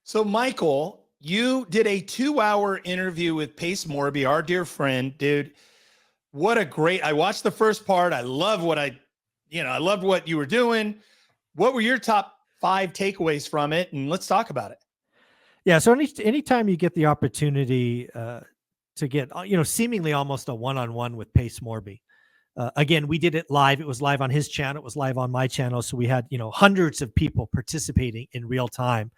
So, Michael, you did a 2 hour interview with Pace Morby, our dear friend, dude. What a great, I watched the first part. I love I loved what you were doing. What were your top five takeaways from it? And let's talk about it. Yeah. So anytime you get the opportunity to get, seemingly almost a one-on-one with Pace Morby. Again, we did it live. It was live on his channel. It was live on my channel. So we had, hundreds of people participating in real time.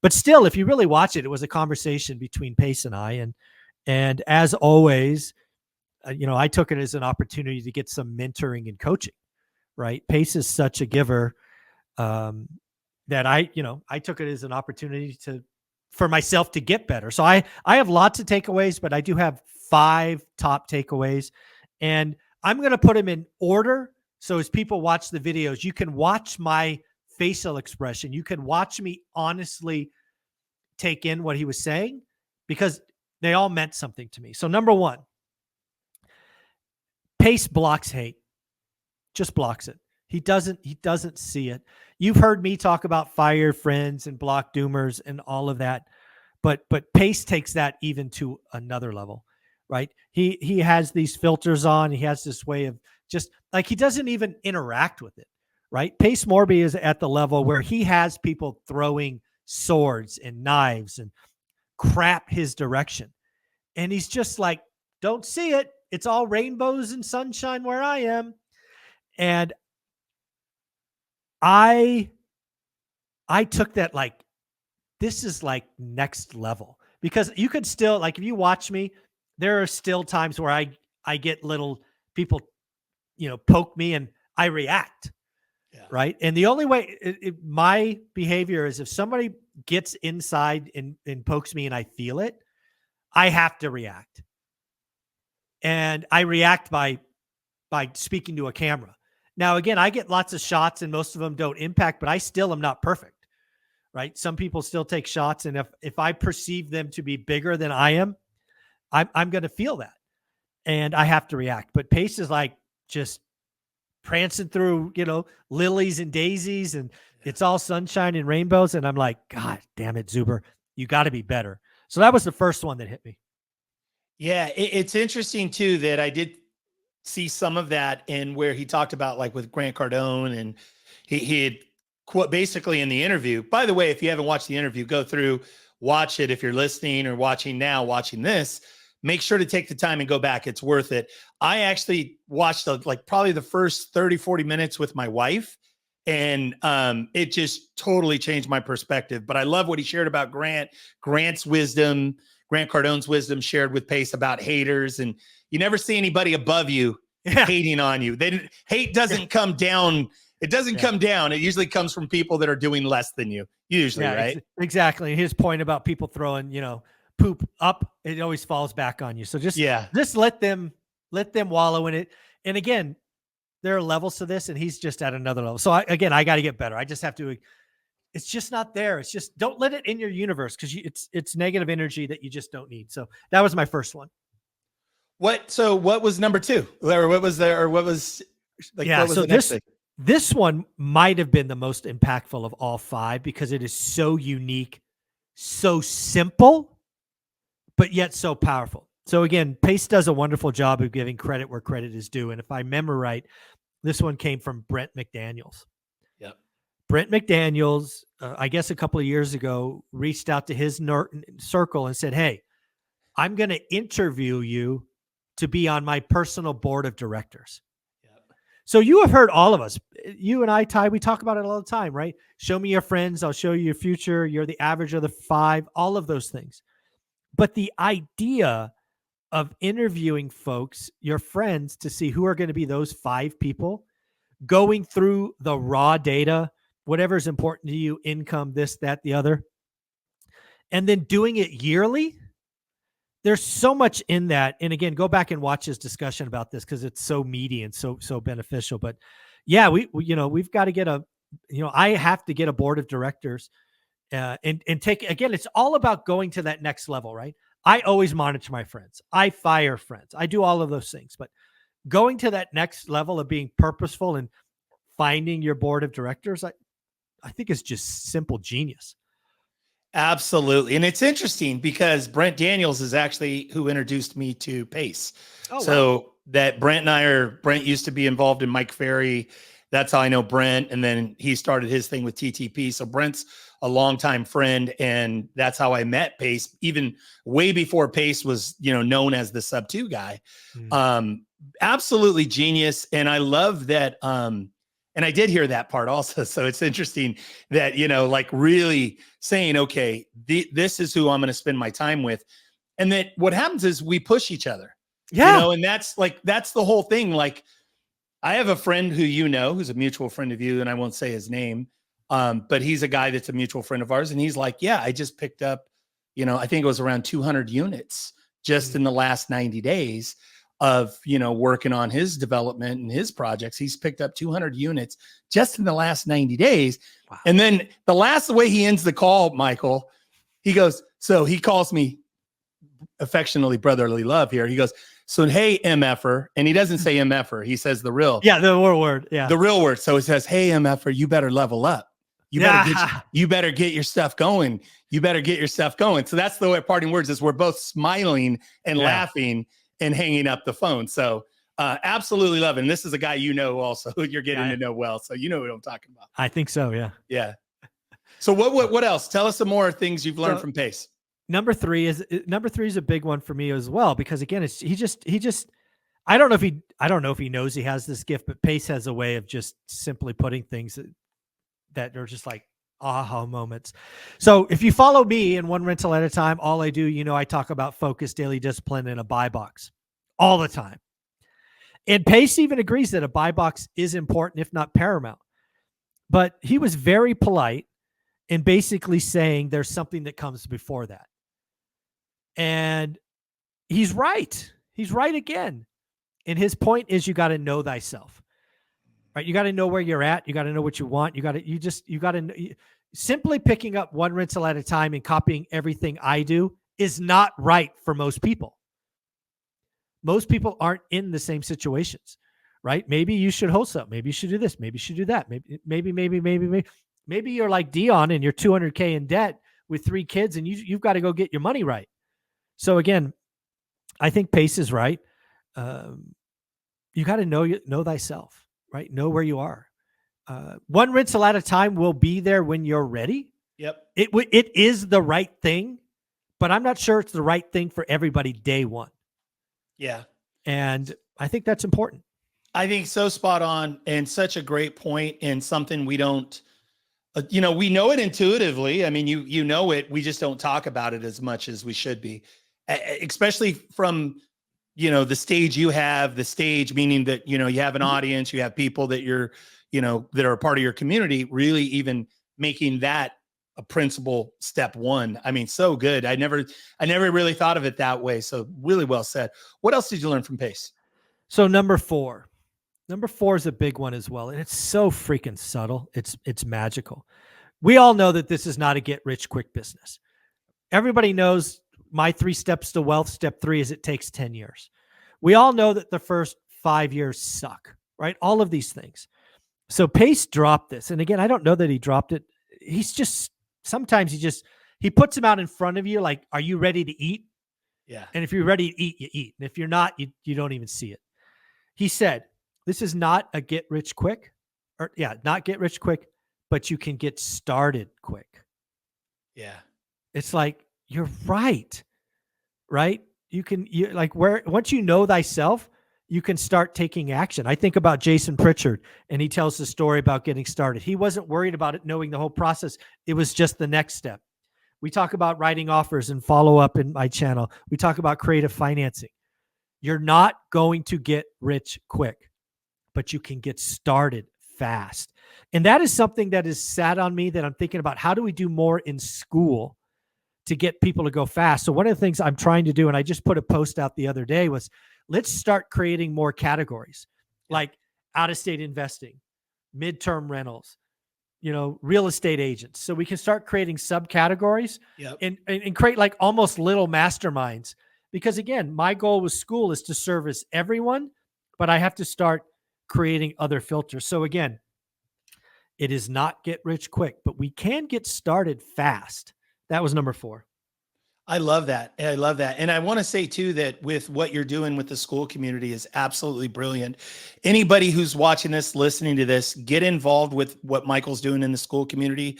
But still, if you really watch it, it was a conversation between Pace and I. And as always, I took it as an opportunity to get some mentoring and coaching, right? Pace is such a giver um, that I took it as an opportunity for myself to get better. So I have lots of takeaways, but I do have 5 top takeaways, and I'm going to put them in order. So as people watch the videos, you can watch my facial expression. You can watch me honestly take in what he was saying because they all meant something to me. So number 1, Pace blocks hate, just blocks it. He doesn't see it. You've heard me talk about fire friends and block doomers and all of that. But Pace takes that even to another level, right? He has these filters on. He has this way of just like he doesn't even interact with it, right? Pace Morby is at the level where he has people throwing swords and knives and crap his direction. And he's just like, don't see it. It's all rainbows and sunshine where I am. And I took that like, this is like next level because you could still like, if you watch me, there are still times where I get little people, poke me and I react. Yeah. Right. And the only way my behavior is if somebody gets inside and pokes me and I feel it, I have to react. And I react by speaking to a camera. Now, again, I get lots of shots and most of them don't impact, but I still am not perfect. Right. Some people still take shots. And if I perceive them to be bigger than I am, I'm going to feel that and I have to react. But Pace is like just prancing through, lilies and daisies and it's all sunshine and rainbows. And I'm like, God damn it, Zuber, you got to be better. So that was the first one that hit me. Yeah. It's interesting too, that I did see some of that in where he talked about like with Grant Cardone, and he had quote basically in the interview. By the way, if you haven't watched the interview, go through, watch it. If you're listening or watching this, make sure to take the time and go back. It's worth it. I actually watched like probably the first 30, 40 minutes with my wife, and it just totally changed my perspective. But I love what he shared about Grant's wisdom, Grant Cardone's wisdom shared with Pace about haters. And you never see anybody above you hating on you. Hate doesn't come down. It doesn't come down. It usually comes from people that are doing less than you, usually, right? Exactly. His point about people throwing, poop up, it always falls back on you. So just let them wallow in it. And again, there are levels to this and he's just at another level. So I got to get better. I just have to, it's just not there. It's just, don't let it in your universe because it's negative energy that you just don't need. So that was my first one. What was number 2? Or what was there? Or what was like? Yeah, what was so this one might have been the most impactful of all 5 because it is so unique, so simple, but yet so powerful. So again, Pace does a wonderful job of giving credit where credit is due. And if I remember right, this one came from Brent McDaniels. Yep. Brent McDaniels, I guess a couple of years ago, reached out to his circle and said, hey, I'm going to interview you to be on my personal board of directors. Yep. So you have heard all of us, you and I, Ty, we talk about it all the time, right? Show me your friends. I'll show you your future. You're the average of the 5, all of those things. But the idea of interviewing folks, your friends, to see who are going to be those 5 people, going through the raw data, whatever is important to you, income, this, that, the other, and then doing it yearly. There's so much in that. And again, go back and watch his discussion about this because it's so meaty and so beneficial. But yeah, we've got to get I have to get a board of directors and take, again, it's all about going to that next level, right? I always monitor my friends. I fire friends. I do all of those things, but going to that next level of being purposeful and finding your board of directors, I think is just simple genius. Absolutely. And it's interesting because Brent Daniels is actually who introduced me to Pace. Oh, wow. So that Brent used to be involved in Mike Ferry. That's how I know Brent. And then he started his thing with TTP. So Brent's a longtime friend. And that's how I met Pace, even way before Pace was, known as the sub 2 guy. Absolutely genius. And I love that. And I did hear that part also. So it's interesting that, like really saying, okay, this is who I'm going to spend my time with. And that what happens is we push each other, and that's the whole thing. Like I have a friend who, who's a mutual friend of you, and I won't say his name. But he's a guy that's a mutual friend of ours. And he's like, yeah, I just picked up, I think it was around 200 units just in the last 90 days of, working on his development and his projects. He's picked up 200 units just in the last 90 days. Wow. And then the way he ends the call, Michael, he goes, so he calls me affectionately brotherly love here. He goes, so, hey, MFer. And he doesn't say MFer. He says the real. Yeah, the real word. Yeah. The real word. So it says, hey, MFer, you better level up. You better get your stuff going. You better get your stuff going. So that's the way parting words is we're both smiling and laughing and hanging up the phone. So absolutely love it. And this is a guy also you're getting to know well. So you know what I'm talking about. I think so. Yeah. Yeah. So what else? Tell us some more things you've learned from Pace. Number three is a big one for me as well, because again, he just I don't know if he knows he has this gift, but Pace has a way of just simply putting things that are just like aha moments. So if you follow me in One Rental at a Time, all I do, I talk about focus, daily discipline, and a buy box all the time. And Pace even agrees that a buy box is important, if not paramount. But he was very polite in basically saying there's something that comes before that. And he's right. He's right again. And his point is you got to know thyself. Right? You got to know where you're at. You got to know what you want. You got to simply picking up one rental at a time and copying everything I do is not right for most people. Most people aren't in the same situations, right? Maybe you should wholesale. Maybe you should do this. Maybe you should do that. Maybe you're like Dion and you're 200K in debt with 3 kids and you've got to go get your money right. So again, I think Pace is right. You got to know thyself, right? Know where you are. One rental at a time will be there when you're ready. Yep. It is the right thing, but I'm not sure it's the right thing for everybody day one. Yeah. And I think that's important. I think so spot on and such a great point and something we don't, we know it intuitively. I mean, you know it, we just don't talk about it as much as we should be, especially from, the stage you have, the stage, meaning that, you have an audience, you have people that you're, that are a part of your community, really even making that a principal step one. I mean, so good. I never really thought of it that way. So really well said. What else did you learn from Pace? So number four is a big one as well. And it's so freaking subtle. It's magical. We all know that this is not a get rich quick business. Everybody knows my 3 steps to wealth. Step 3 is it takes 10 years. We all know that the first 5 years suck, right? All of these things. So Pace dropped this. And again, I don't know that he dropped it. Sometimes he puts them out in front of you. Like, are you ready to eat? Yeah. And if you're ready to eat, you eat. And if you're not, you don't even see it. He said, this is not a get rich quick not get rich quick, but you can get started quick. Yeah. It's like, you're right. Once you know thyself, you can start taking action. I think about Jason Pritchard, and he tells the story about getting started. He wasn't worried about it, knowing the whole process. It was just the next step. We talk about writing offers and follow up in my channel. We talk about creative financing. You're not going to get rich quick, but you can get started fast. And that is something that is sat on me that I'm thinking about. How do we do more in school to get people to go fast? So one of the things I'm trying to do, and I just put a post out the other day, was let's start creating more categories like out-of-state investing, midterm rentals, real estate agents. So we can start creating subcategories and create like almost little masterminds. Because again, my goal with school is to service everyone, but I have to start creating other filters. So again, it is not get rich quick, but we can get started fast. That was number 4. I love that. I love that. And I want to say too that with what you're doing with the school community is absolutely brilliant. Anybody who's watching this, listening to this, get involved with what Michael's doing in the school community.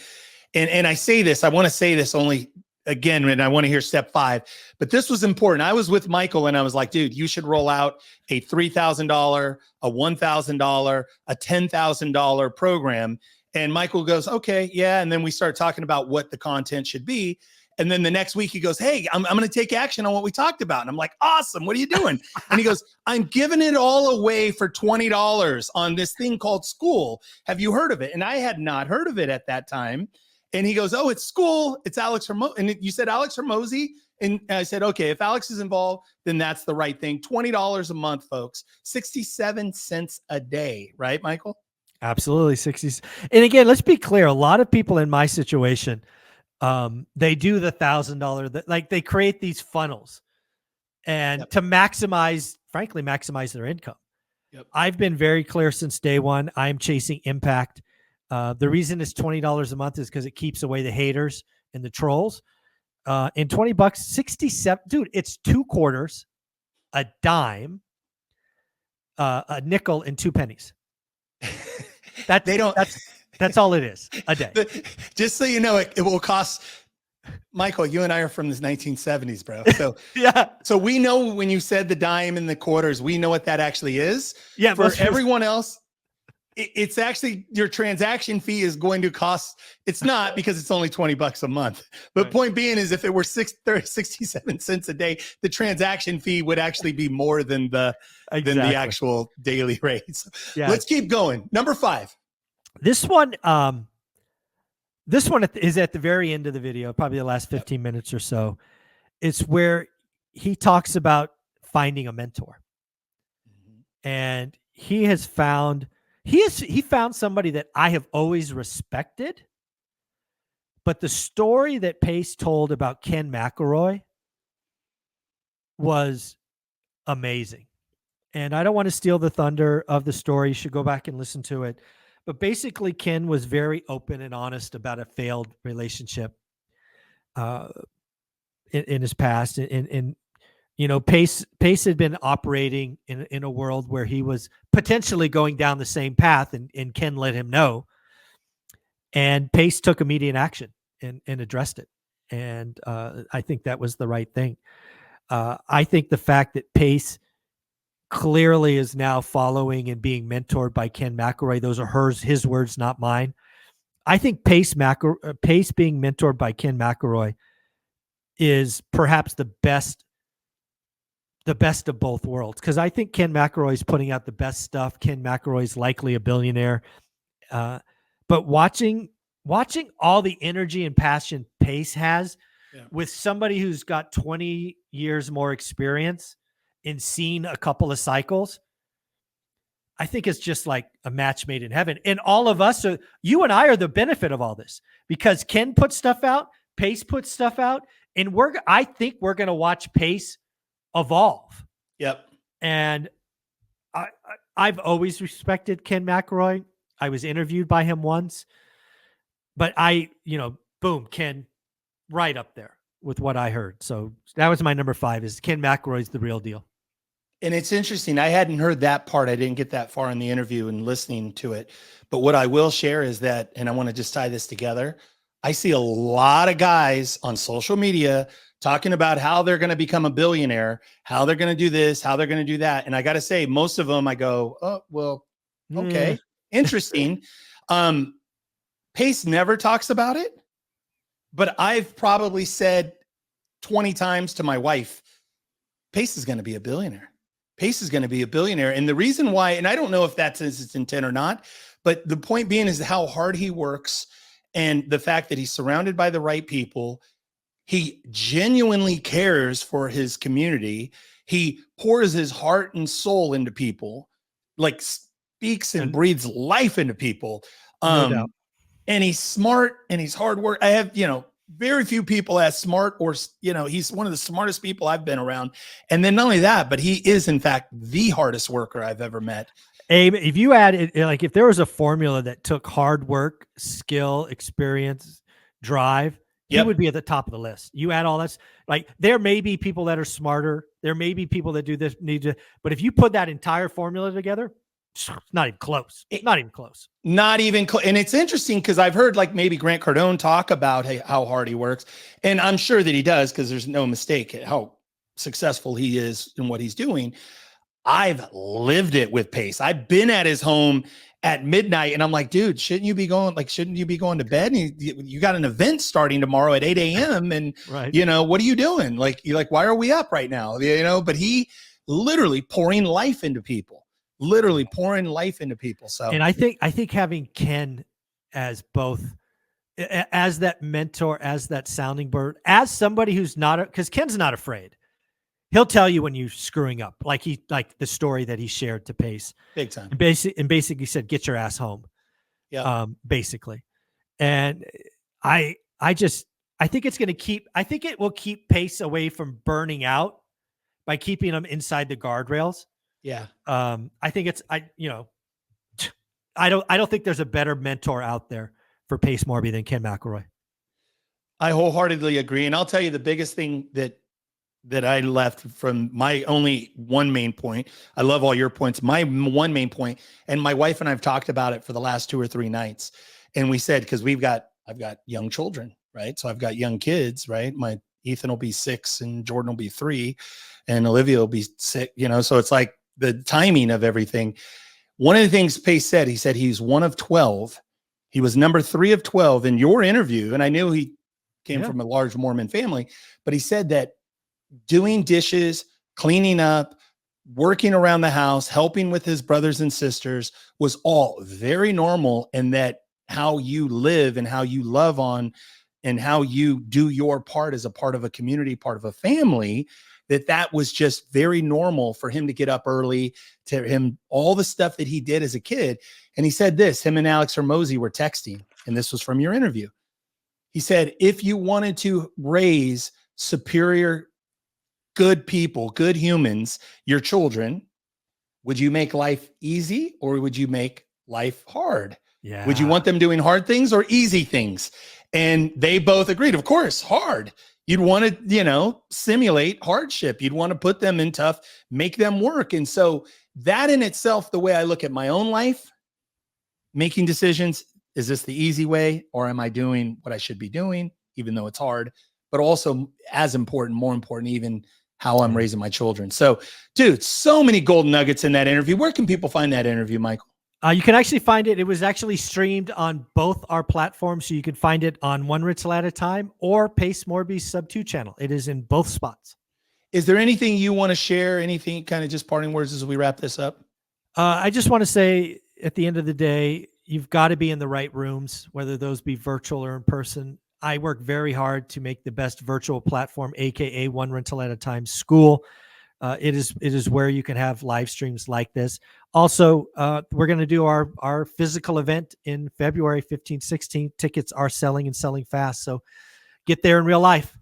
And I say this, I want to say this only again, and I want to hear step 5, but this was important. I was with Michael and I was like, dude, you should roll out a $3,000, a $1,000, a $10,000 program. And Michael goes, okay, yeah. And then we start talking about what the content should be. And then the next week he goes, hey, I'm going to take action on what we talked about. And I'm like, awesome. What are you doing? And he goes, I'm giving it all away for $20 on this thing called school. Have you heard of it? And I had not heard of it at that time. And he goes, oh, it's school. It's Alex Hermosi. And you said Alex Hermosi. And I said, okay, if Alex is involved, then that's the right thing. $20 a month, folks, 67 cents a day. Right, Michael? Absolutely. 60s. And again, let's be clear. A lot of people in my situation, they do the $1,000, like they create these funnels and to frankly, maximize their income. Yep. I've been very clear since day one. I'm chasing impact. The reason it's $20 a month is because it keeps away the haters and the trolls. And $20, 67, dude, it's 2 quarters, a dime, a nickel, and 2 pennies. That's all it is a day. Just so you know, it will cost. Michael, you and I are from the 1970s, bro. So yeah. So we know when you said the dime and the quarters, we know what that actually is. Yeah. For everyone else, it's actually your transaction fee is going to cost. It's not because it's only $20 a month. But right. Point being is if it were 67 cents a day, the transaction fee would actually be more than the actual daily rate. So yeah. Let's keep going. Number 5. This one is at the very end of the video, probably the last 15 minutes or so. It's where he talks about finding a mentor. And he found somebody that I have always respected. But the story that Pace told about Ken McElroy was amazing. And I don't want to steal the thunder of the story. You should go back and listen to it. But basically, Ken was very open and honest about a failed relationship in his past. And you know, Pace had been operating in a world where he was potentially going down the same path, and Ken let him know. And Pace took immediate action and addressed it. And I think that was the right thing. I think the fact that Pace clearly is now following and being mentored by Ken McElroy. Those are his words, not mine. I think Pace being mentored by Ken McElroy is perhaps the best of both worlds. Because I think Ken McElroy is putting out the best stuff. Ken McElroy is likely a billionaire. But watching all the energy and passion Pace has with somebody who's got 20 years more experience and seen a couple of cycles, I think it's just like a match made in heaven. And all of us, you and I are the benefit of all this because Ken puts stuff out, Pace puts stuff out, and I think we're going to watch Pace evolve. Yep. And I've always respected Ken McElroy. I was interviewed by him once, but boom, Ken, right up there with what I heard. So that was my number 5 is Ken McElroy's the real deal. And it's interesting. I hadn't heard that part. I didn't get that far in the interview and listening to it. But what I will share is that, and I want to just tie this together. I see a lot of guys on social media talking about how they're going to become a billionaire, how they're going to do this, how they're going to do that. And I got to say, most of them, I go, oh, well, okay, interesting. Pace never talks about it, but I've probably said 20 times to my wife, Pace is going to be a billionaire. Pace is going to be a billionaire. And the reason why, and I don't know if that's his intent or not, but the point being is how hard he works and the fact that he's surrounded by the right people. He genuinely cares for his community. He pours his heart and soul into people, like speaks and breathes life into people. No doubt. And he's smart and he's hard work. I have, very few people as smart or, he's one of the smartest people I've been around. And then not only that, but he is in fact the hardest worker I've ever met. Abe, if you add it, like if there was a formula that took hard work, skill, experience, drive, he would be at the top of the list. You add all that, like there may be people that are smarter. There may be people that do this but if you put that entire formula together, not even close. Not even close. Not even close. And it's interesting because I've heard like maybe Grant Cardone talk about how hard he works. And I'm sure that he does because there's no mistake at how successful he is in what he's doing. I've lived it with Pace. I've been at his home at midnight and I'm like, dude, shouldn't you be going to bed? And you got an event starting tomorrow at 8 a.m. And right. What are you doing? Like, you're like, why are we up right now? But he literally pouring life into people, So, and I think having Ken as both, as that mentor, as that sounding board, as somebody who's not, because Ken's not afraid. He'll tell you when you're screwing up, like the story that he shared to Pace, big time, and basically said, "Get your ass home." Yeah. Basically, and I think it's going to keep. I think it will keep Pace away from burning out by keeping him inside the guardrails. Yeah. I think I don't think there's a better mentor out there for Pace Morby than Ken McElroy. I wholeheartedly agree, and I'll tell you the biggest thing that I left from my only one main point. I love all your points. My one main point, and my wife and I've talked about it for the last 2 or 3 nights. And we said, because I've got young children, right? So I've got young kids, right? My Ethan will be 6 and Jordan will be 3 and Olivia will be 6, so it's like the timing of everything. One of the things Pace said, he said he's one of 12. He was number 3 of 12 in your interview. And I knew he came from a large Mormon family, but he said that doing dishes, cleaning up, working around the house, helping with his brothers and sisters was all very normal. And that how you live and how you love on and how you do your part as a part of a community, part of a family, that was just very normal for him to get up early, to him, all the stuff that he did as a kid. And he said this, him and Alex Hormozy were texting, and this was from your interview. He said, if you wanted to raise superior, good people, good humans, your children, would you make life easy or would you make life hard? Yeah. Would you want them doing hard things or easy things? And they both agreed, of course, hard. You'd want to, simulate hardship. You'd want to put them in tough, make them work. And so that in itself, the way I look at my own life, making decisions, is this the easy way or am I doing what I should be doing, even though it's hard, but also as important, more important, even how I'm raising my children. So, dude, so many golden nuggets in that interview. Where can people find that interview, Michael? You can actually find it. It was actually streamed on both our platforms. So you can find it on One Ritzel at a Time or Pace Morby's Sub 2 channel. It is in both spots. Is there anything you want to share? Anything kind of just parting words as we wrap this up? I just want to say at the end of the day, you've got to be in the right rooms, whether those be virtual or in person. I work very hard to make the best virtual platform, AKA One Rental at a Time school. It is where you can have live streams like this. Also, we're going to do our physical event in February 15th, 16th. Tickets are selling and selling fast. So get there in real life.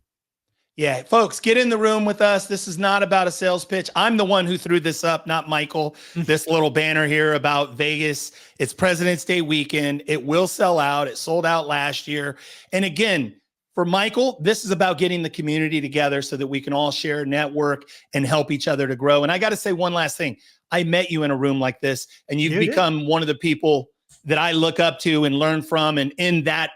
Yeah, folks, get in the room with us. This is not about a sales pitch. I'm the one who threw this up, not Michael. This little banner here about Vegas. It's President's Day weekend. It will sell out. It sold out last year. And again, for Michael, this is about getting the community together so that we can all share, network, and help each other to grow. And I got to say one last thing. I met you in a room like this, and you've become one of the people that I look up to and learn from. And in that,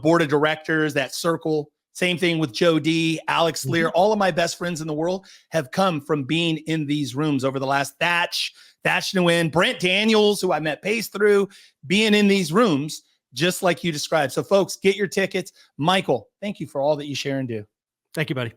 board of directors, that circle. Same thing with Joe D, Alex Lear. All of my best friends in the world have come from being in these rooms over the last Thatch Nguyen, Brent Daniels, who I met Pace through, being in these rooms, just like you described. So folks, get your tickets. Michael, thank you for all that you share and do. Thank you, buddy.